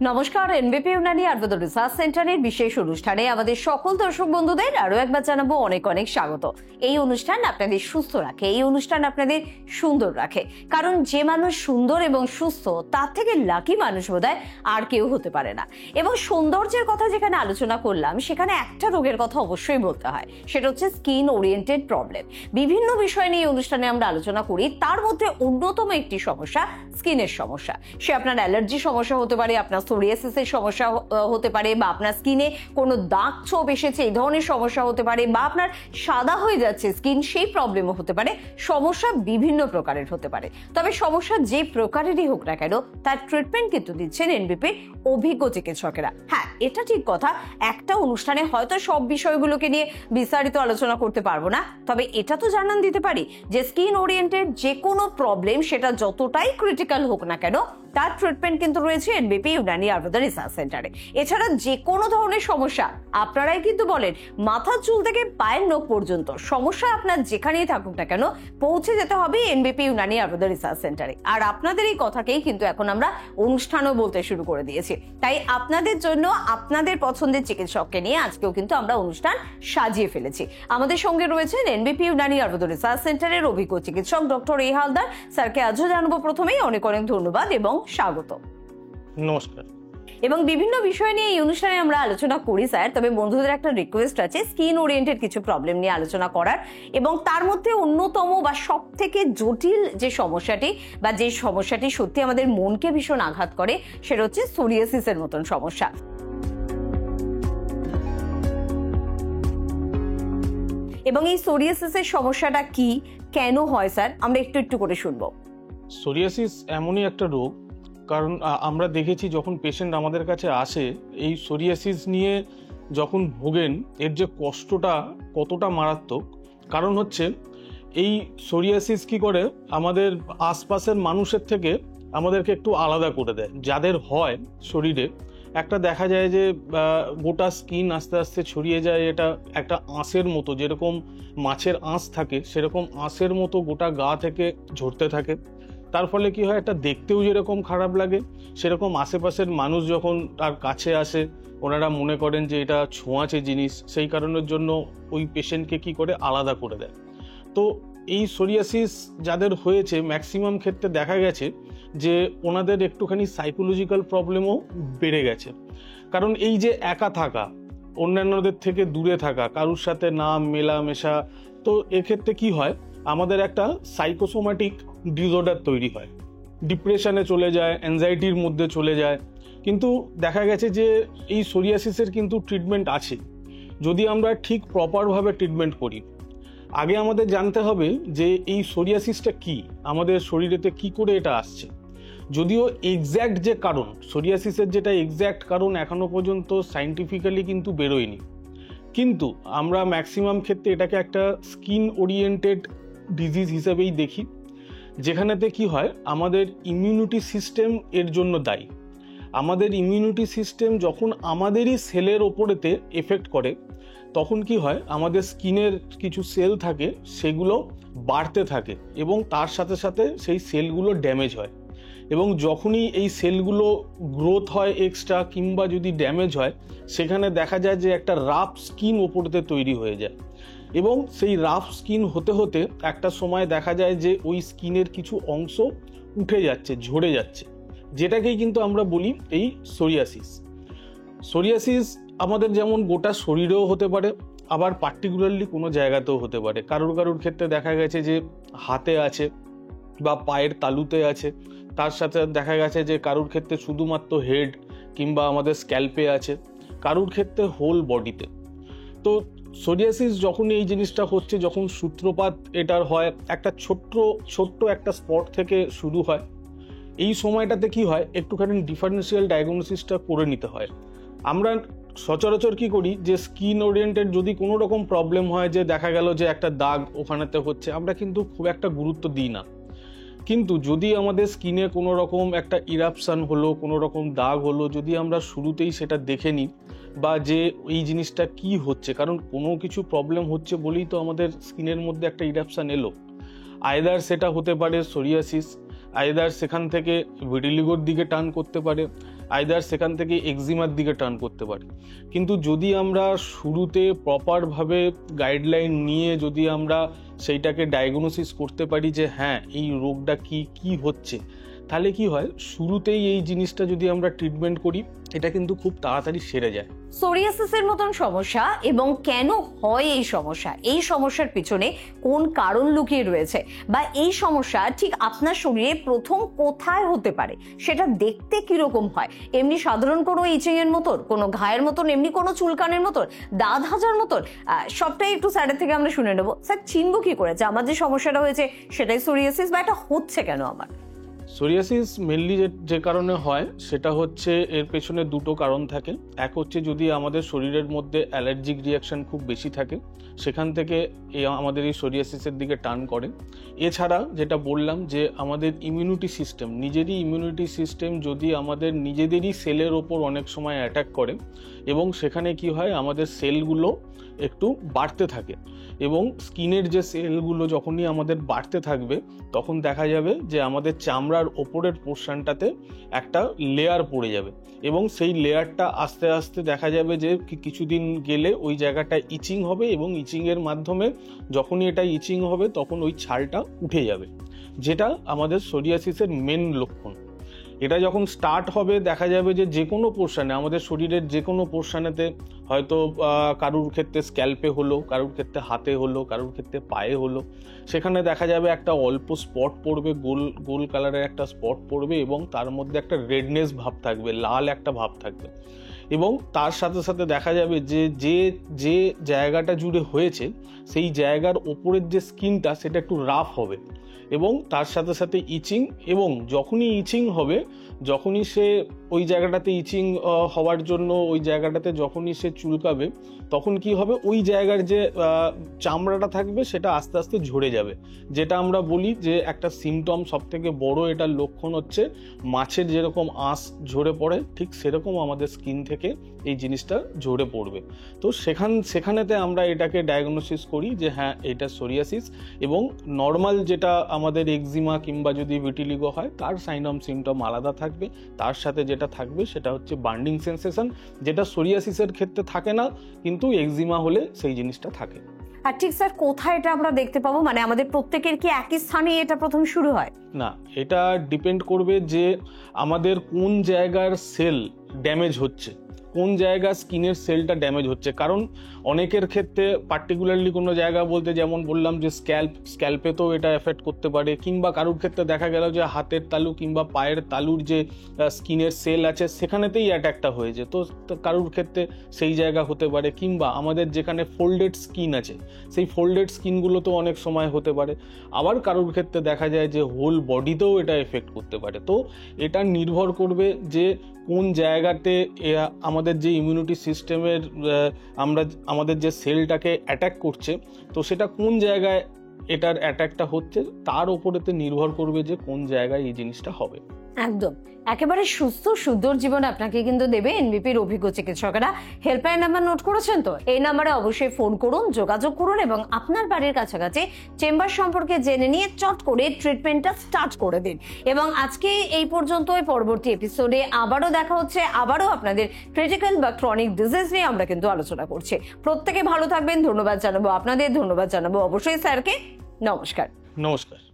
নমস্কার, এনবিপি ইউনানি আয়ুর্বেদ রিসার্চ সেন্টারের বিশেষ অনুষ্ঠানে আমাদের সকল দর্শক বন্ধুদের আরো একবার জানাবো অনেক অনেক স্বাগত। এই অনুষ্ঠান আপনাদের সুস্থ রাখে, এই অনুষ্ঠান আপনাদের সুন্দর রাখে, কারণ যে মানুষ সুন্দর এবং সুস্থ তার থেকে লাকি মানুষ বোধহয় আর কেউ হতে পারে না। এবং সৌন্দর্যের কথা যেখানে আলোচনা করলাম সেখানে একটা রোগের কথা অবশ্যই বলতে হয়, সেটা হচ্ছে স্কিন ওরিয়েন্টেড প্রবলেম। বিভিন্ন বিষয় নিয়ে অনুষ্ঠানে আমরা আলোচনা করি, তার মধ্যে অন্যতম একটি সমস্যা স্কিনের সমস্যা। সে আপনার অ্যালার্জি সমস্যা হতে পারে, আপনার সোরিয়াসিসের সমস্যা হতে পারে, বা আপনার স্কিনে কোনো দাগ ছোপ এসেছে এই ধরনের সমস্যা হতে পারে, বা আপনার সাদা হয়ে যাচ্ছে স্কিন সেই প্রবলেমও হতে পারে। সমস্যা বিভিন্ন প্রকারের হতে পারে, তবে সমস্যা যে প্রকারেরই হোক না কেন তার ট্রিটমেন্ট কিন্তু দিচ্ছেন এনবিপির অভিজ্ঞ চিকিৎসকেরা। হ্যাঁ, এটা ঠিক কথা, একটা অনুষ্ঠানে হয়তো সব বিষয়গুলোকে নিয়ে বিস্তারিত আলোচনা করতে পারবো না, তবে এটা তো জানান দিতে পারি যে স্কিন ওরিয়েন্টেড যে কোনো প্রবলেম, সেটা যতটাই ক্রিটিক্যাল হোক না কেন, তার ট্রিটমেন্ট কিন্তু রয়েছে এনবিপি ইউনানি আয়ুর্বেদ রিসার্চ সেন্টারে। এছাড়া যে কোনো ধরনের সমস্যা আপনারাই কিন্তু বলেন, মাথার চুল থেকে পায়ের নখ পর্যন্ত সমস্যা আপনার যেখানেই থাকুক না কেন পৌঁছে যেতে হবে এনবিপি ইউনানি আয়ুর্বেদ রিসার্চ সেন্টারে। আর আপনাদের এই কথাকেই কিন্তু এখন আমরা অনুষ্ঠানও বলতে শুরু করে দিয়েছি। তাই আপনাদের জন্য আপনাদের পছন্দের চিকিৎসককে নিয়ে আজকেও কিন্তু আমরা অনুষ্ঠান সাজিয়ে ফেলেছি। আমাদের সঙ্গে রয়েছেন এনবিপি ইউনানি আয়ুর্বেদ রিসার্চ সেন্টারের অভিজ্ঞ চিকিৎসক ডক্টর এ হালদার। স্যারকে আজও জানাবো প্রথমেই অনেক অনেক ধন্যবাদ এবং স্বাগত। নমস্কার। এবং বিভিন্ন বিষয় নিয়ে এই অনুষ্ঠানে আমরা আলোচনা করি স্যার, তবে বন্ধুদের একটা রিকোয়েস্ট আছে স্কিন ওরিয়েন্টেড কিছু প্রবলেম নিয়ে আলোচনা করার, এবং তার মধ্যে অন্যতম বা সব থেকে জটিল যে সমস্যাটি বা যে সমস্যাটি সত্যি আমাদের মনকে ভীষণ আঘাত করে সেটা হচ্ছে সোরিয়াসিসের মতন সমস্যা। এবং এই সোরিয়াসিসের সমস্যাটা কি, কেন হয় স্যার, আমরা একটু একটু করে শুনবো। সোরিয়াসিস এমনই একটা রোগ, কারণ আমরা দেখেছি যখন পেশেন্ট আমাদের কাছে আসে এই সোরিয়াসিস নিয়ে যখন ভোগেন, এর যে কষ্টটা কতটা মারাত্মক। কারণ হচ্ছে এই সোরিয়াসিস কি করে আমাদের আশপাশের মানুষের থেকে আমাদেরকে একটু আলাদা করে দেয়। যাদের হয় শরীরে একটা দেখা যায় যে গোটা স্কিন আস্তে আস্তে ছড়িয়ে যায়, এটা একটা আঁশের মতো, যেরকম মাছের আঁশ থাকে সেরকম আঁশের মতো গোটা গা থেকে ঝরতে থাকে। তার ফলে কি হয়, একটা দেখতেও যেরকম খারাপ লাগে, সেরকম আশেপাশের মানুষ যখন তার কাছে আসে ওনারা মনে করেন যে এটা ছোঁয়াচে জিনিস, সেই কারণের জন্য ওই পেশেন্টকে কি করে আলাদা করে দেয়। তো এই সোরিয়াসিস যাদের হয়েছে ম্যাক্সিমাম ক্ষেত্রে দেখা গেছে যে ওনাদের একটুখানি সাইকোলজিক্যাল প্রবলেমও বেড়ে গেছে। কারণ এই যে একা থাকা, অন্যান্যদের থেকে দূরে থাকা, কারুর সাথে না মেলামেশা, তো এক্ষেত্রে কি হয় আমাদের একটা সাইকোসোম্যাটিক ডিসঅর্ডার তৈরি হয়, ডিপ্রেশনে চলে যায়, অ্যাংজাইটির মধ্যে চলে যায়। কিন্তু দেখা গেছে যে এই সোরিয়াসিসের কিন্তু ট্রিটমেন্ট আছে, যদি আমরা ঠিক প্রপারভাবে ট্রিটমেন্ট করি। আগে আমাদের জানতে হবে যে এই সোরিয়াসিসটা কি, আমাদের শরীরেতে কি করে এটা আসছে। যদিও এক্স্যাক্ট যে কারণ সোরিয়াসিসের, যেটা এক্স্যাক্ট কারণ এখনো পর্যন্ত সায়েন্টিফিক্যালি কিন্তু বেরোয়নি, কিন্তু আমরা ম্যাক্সিমাম ক্ষেত্রে এটাকে একটা স্কিন ওরিয়েন্টেড ডিজিজ হিসেবেই দেখি, যেখানেতে কি হয় আমাদের ইমিউনিটি সিস্টেম এর জন্য দায়ী। আমাদের ইমিউনিটি সিস্টেম যখন আমাদেরই সেলের ওপরেতে এফেক্ট করে, তখন কি হয় আমাদের স্কিনের কিছু সেল থাকে সেগুলো বাড়তে থাকে এবং তার সাথে সাথে সেই সেলগুলো ড্যামেজ হয়। এবং যখনই এই সেলগুলো গ্রোথ হয় এক্সট্রা কিংবা যদি ড্যামেজ হয়, সেখানে দেখা যায় যে একটা রাফ স্কিন ওপরেতে তৈরি হয়ে যায়। এবং সেই রাফ স্কিন হতে হতে একটা সময় দেখা যায় যে ওই স্কিনের কিছু অংশ উঠে যাচ্ছে, ঝরে যাচ্ছে, যেটাকেই কিন্তু আমরা বলি এই সোরিয়াসিস। সোরিয়াসিস আমাদের যেমন গোটা শরীরেও হতে পারে, আবার পার্টিকুলারলি কোনো জায়গাতেও হতে পারে। কারোর কারোর ক্ষেত্রে দেখা গেছে যে হাতে আছে বা পায়ের তালুতে আছে, তার সাথে দেখা গেছে যে কারোর ক্ষেত্রে শুধুমাত্র হেড কিংবা আমাদের স্ক্যাল্পে আছে, কারোর ক্ষেত্রে হোল বডিতে। তো সোরিয়াসিস যখন এই জিনিসটা হচ্ছে, যখন সূত্রপাত এটার হয় একটা ছোট্ট একটা স্পট থেকে শুরু হয়, এই সময়টাতে কি হয় একটুখানি ডিফারেন্সিয়াল ডায়াগনোসিসটা করে নিতে হয়। আমরা সচরাচর কি করি যে স্কিন ওরিয়েন্টেড যদি কোনো রকম প্রবলেম হয়, যে দেখা গেল যে একটা দাগ ওখানেতে হচ্ছে, আমরা কিন্তু খুব একটা গুরুত্ব দিই না। কিন্তু যদি আমাদের স্কিনে কোনো রকম একটা ইরাপশন হলো, কোনো রকম দাগ হলো, যদি আমরা শুরুতেই সেটা দেখে নিই বা যে এই জিনিসটা কি হচ্ছে, কারণ কোনো কিছু প্রবলেম হচ্ছে বলেই তো আমাদের স্কিনের মধ্যে একটা ইরাপশন এলো। আইদার সেটা হতে পারে সোরিয়াসিস, আইদার সেখান থেকে ভিটিলিগোর দিকে টার্ন করতে পারে, আইদার সেখান থেকে এক্সিমার দিকে টার্ন করতে পারে। কিন্তু যদি আমরা শুরুতে প্রপারভাবে গাইডলাইন নিয়ে যদি আমরা সেইটাকে ডায়াগনোসিস করতে পারি যে হ্যাঁ এই রোগটা কি হচ্ছে, তাহলে কি হয়, শুরুতেই এই জিনিসটা যদি আমরা ট্রিটমেন্ট করি এটা কিন্তু খুব তাড়াতাড়ি সেরে যায়। সোরিয়াসিসের মতন সমস্যা এবং কেন হয় এই সমস্যার পিছনে কোন কারণ লুকিয়ে রয়েছে, বা এই সমস্যা ঠিক আপনার শরীরে প্রথম কোথায় হতে পারে, সেটা দেখতে কিরকম হয়, এমনি সাধারণ কোনো ইচিং এর মতন, কোনো ঘায়ের মতন, এমনি কোনো চুলকানের মতন, দাঁত হাজার মতন, সবটাই একটু স্যারের থেকে আমরা শুনে নেবো। স্যার, চিনবো কি করে যে আমার যে সমস্যাটা হয়েছে সেটাই সোরিয়াসিস, বা এটা হচ্ছে কেন আমার? সোরিয়াসিস মেনলি যে কারণে হয় সেটা হচ্ছে এর পেছনে দুটো কারণ থাকে। এক হচ্ছে যদি আমাদের শরীরের মধ্যে অ্যালার্জিক রিয়াকশন খুব বেশি থাকে, সেখান থেকে আমাদের এই সোরিয়াসিসের দিকে টার্ন করে। এছাড়া যেটা বললাম যে আমাদের ইমিউনিটি সিস্টেম, নিজেরই ইমিউনিটি সিস্টেম যদি আমাদের নিজেদেরই সেলের ওপর অনেক সময় অ্যাটাক করে এবং সেখানে কি হয়, আমাদের সেলগুলো একটু বাড়তে থাকে এবং স্কিনের যে সেলগুলো যখনই আমাদের বাড়তে থাকবে তখন দেখা যাবে যে আমাদের চামড়ার ওপরের পোর্শনটাতে একটা লেয়ার পড়ে যাবে এবং সেই লেয়ারটা আস্তে আস্তে দেখা যাবে যে কিছুদিন গেলে ওই জায়গাটা ইচিং হবে এবং ইচিংয়ের মাধ্যমে যখনই এটা ইচিং হবে তখন ওই ছালটা উঠে যাবে, যেটা আমাদের সোরিয়াসিসের মেন লক্ষণ। এটা যখন স্টার্ট হবে দেখা যাবে যে কোনো পোর্শনে, আমাদের শরীরের যে কোনো পোর্শনেতে, হয়তো কারুর ক্ষেত্রে স্ক্যাল্পে হলো, কারুর ক্ষেত্রে হাতে হলো, কারুর ক্ষেত্রে পায়ে হলো, সেখানে দেখা যাবে একটা অল্প স্পট পড়বে, গোল কালারের একটা স্পট পড়বে এবং তার মধ্যে একটা রেডনেস ভাব থাকবে, লাল একটা ভাব থাকবে এবং তার সাথে সাথে দেখা যাবে যে জায়গাটা জুড়ে হয়েছে সেই জায়গার ওপরের যে স্কিনটা সেটা একটু রাফ হবে এবং তার সাথে সাথে ইচিং, এবং যখনই ইচিং হবে, যখনই সে ওই জায়গাটাতে ইচিং হওয়ার জন্য ওই জায়গাটাতে যখনই সে চুলকাবে তখন কি হবে, ওই জায়গার যে চামড়াটা থাকবে সেটা আস্তে আস্তে ঝরে যাবে। যেটা আমরা বলি যে একটা সিমটম, সব থেকে বড় এটার লক্ষণ হচ্ছে মাছের যেরকম আঁশ ঝরে পড়ে ঠিক সেরকম আমাদের স্কিন থেকে এই জিনিসটা ঝরে পড়বে। তো সেখানেতে আমরা এটাকে ডায়াগনোসিস করি যে হ্যাঁ এটা সোরিয়াসিস, এবং নর্মাল যেটা আমাদের এক্সিমা কিংবা যদি ভিটিলিগো হয় তার সাইন সিমটম আলাদা থাকবে, তার সাথে যেটা থাকবে সেটা হচ্ছে বার্নিং সেন্সেশন, যেটা সোরিয়াসিসের ক্ষেত্রে থাকে না কিন্তু এক্সিমা হলে সেই জিনিসটা থাকে। আর ঠিক স্যার, কোথায় এটা আমরা দেখতে পাবো, মানে আমাদের প্রত্যেকের কি একই স্থানে এটা প্রথম শুরু হয়? না, এটা ডিপেন্ড করবে যে আমাদের কোন জায়গার সেল ড্যামেজ হচ্ছে, কোন জায়গা স্কিনের সেলটা ড্যামেজ হচ্ছে। কারণ অনেকের ক্ষেত্রে পার্টিকুলারলি কোনো জায়গা বলতে যেমন বললাম যে স্ক্যাল্পে তো এটা এফেক্ট করতে পারে, কিংবা কারুর ক্ষেত্রে দেখা গেল যে হাতের তালু কিংবা পায়ের তালুর যে স্কিনের সেল আছে সেখানেতেই অ্যাটাকটা হয়েছে, তো কারুর ক্ষেত্রে সেই জায়গা হতে পারে, কিংবা আমাদের যেখানে ফোল্ডেড স্কিন আছে সেই ফোল্ডেড স্কিনগুলো তো অনেক সময় হতে পারে। আবার কারুর ক্ষেত্রে দেখা যায় যে হোল বডিতেও এটা এফেক্ট করতে পারে। তো এটা নির্ভর করবে যে কোন জায়গাতে আমাদের যে ইমিউনিটি সিস্টেমের আমাদের যে সেলটাকে অ্যাটাক করছে, তো সেটা কোন জায়গায় এটার অ্যাটাকটা হচ্ছে তার উপরেতে নির্ভর করবে যে কোন জায়গায় এই জিনিসটা হবে। একদম একেবারে সুস্থ সুন্দর জীবন আপনাকে কিন্তু দেবে এনবিপির অভিজ্ঞ চিকিৎসকেরা। হেল্পলাইন নাম্বার নোট করেছেন তো? এই নাম্বারে অবশ্যই ফোন করুন, যোগাযোগ করুন এবং আপনার বাড়ির কাছাকাছি চেম্বার সম্পর্কে জেনে নিয়ে চট করে ট্রিটমেন্টটা স্টার্ট করে দিন। এবং আজকে এই পর্যন্তই, পরবর্তী এপিসোডে আবারও দেখা হচ্ছে, আবারও আপনাদের ক্রিটিক্যাল বা ক্রনিক ডিজিজ নিয়ে আমরা কিন্তু আলোচনা করছি। প্রত্যেকে ভালো থাকবেন, ধন্যবাদ জানাবো আপনাদের, ধন্যবাদ জানাবো অবশ্যই স্যারকে। নমস্কার। নমস্কার।